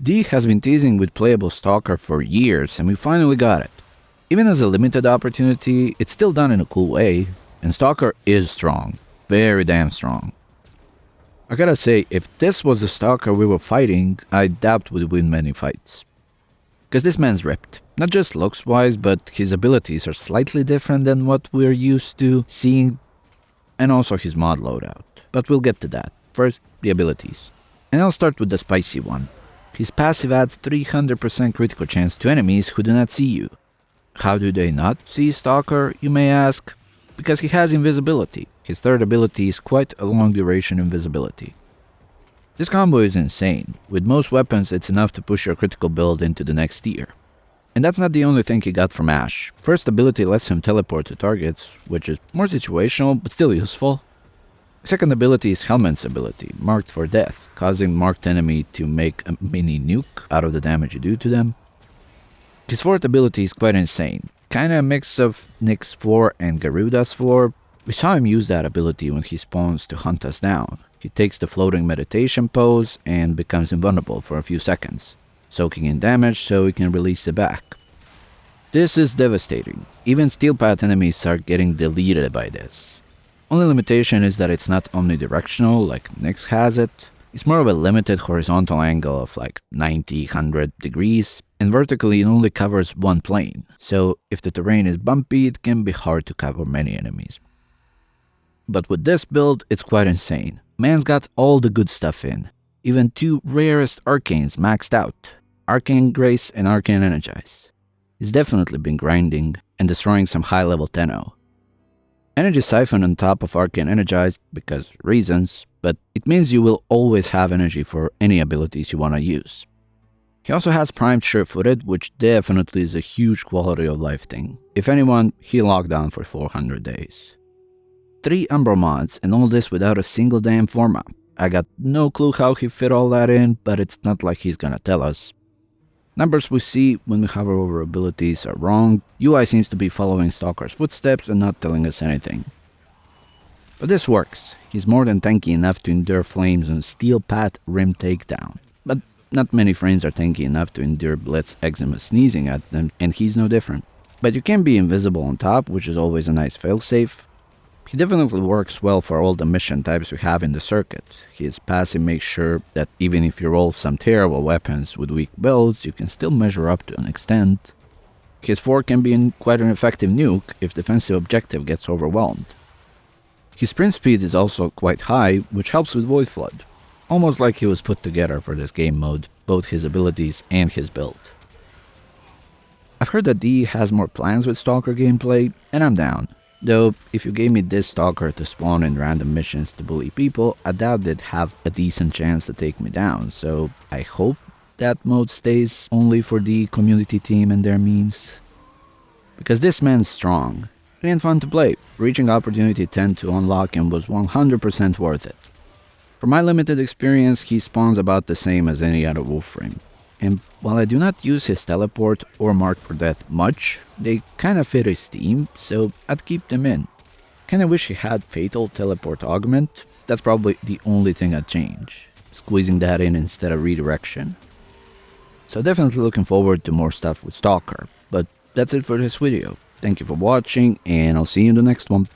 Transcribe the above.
D has been teasing with playable Stalker for years and we finally got it. Even as a limited opportunity, it's still done in a cool way, and Stalker is strong. Very damn strong. I gotta say, if this was the Stalker we were fighting, I doubt we'd win many fights. Cause this man's ripped. Not just looks wise, but his abilities are slightly different than what we're used to seeing, and also his mod loadout. But we'll get to that. First, the abilities. And I'll start with the spicy one. His passive adds 300% critical chance to enemies who do not see you. How do they not see Stalker, you may ask? Because he has invisibility. His third ability is quite a long duration invisibility. This combo is insane. With most weapons, it's enough to push your critical build into the next tier. And that's not the only thing he got from Ash. First ability lets him teleport to targets, which is more situational, but still useful. Second ability is Helmet's ability, marked for death, causing marked enemy to make a mini nuke out of the damage you do to them. His fourth ability is quite insane, kinda a mix of Nyx 4 and Garuda's 4. We saw him use that ability when he spawns to hunt us down. He takes the floating meditation pose and becomes invulnerable for a few seconds, soaking in damage so he can release it back. This is devastating. Even steel path enemies are getting deleted by this. Only limitation is that it's not omnidirectional like Nyx has it. It's more of a limited horizontal angle of like 90, 100 degrees, and vertically it only covers one plane, so if the terrain is bumpy it can be hard to cover many enemies. But with this build, it's quite insane. Man's got all the good stuff in. Even two rarest arcanes maxed out. Arcane Grace and Arcane Energize. He's definitely been grinding and destroying some high level 10-0. Energy Siphon on top of Arcane Energize because reasons, but it means you will always have energy for any abilities you want to use. He also has primed sure-footed, which definitely is a huge quality of life thing. If anyone, he locked down for 400 days. 3 Umbra mods, and all this without a single damn format. I got no clue how he fit all that in, but it's not like he's gonna tell us. Numbers we see when we hover over abilities are wrong. UI seems to be following Stalker's footsteps and not telling us anything. But this works. He's more than tanky enough to endure flames on Steel Path Rim Takedown. But not many frames are tanky enough to endure Blitz Eczema sneezing at them, and he's no different. But you can be invisible on top, which is always a nice failsafe. He definitely works well for all the mission types we have in the circuit. His passive makes sure that even if you roll some terrible weapons with weak builds, you can still measure up to an extent. His 4 can be quite an effective nuke if defensive objective gets overwhelmed. His sprint speed is also quite high, which helps with Void Flood. Almost like he was put together for this game mode, both his abilities and his build. I've heard that D has more plans with Stalker gameplay, and I'm down. Though, if you gave me this Stalker to spawn in random missions to bully people, I doubt they'd have a decent chance to take me down, so I hope that mode stays only for the community team and their memes. Because this man's strong, and fun to play. Reaching opportunity 10 to unlock him was 100% worth it. From my limited experience, he spawns about the same as any other Warframe. And while I do not use his teleport or mark for death much, they kinda fit his theme, so I'd keep them in. Kinda wish he had Fatal Teleport Augment. That's probably the only thing I'd change, squeezing that in instead of redirection. So definitely looking forward to more stuff with Stalker, but that's it for this video. Thank you for watching, and I'll see you in the next one.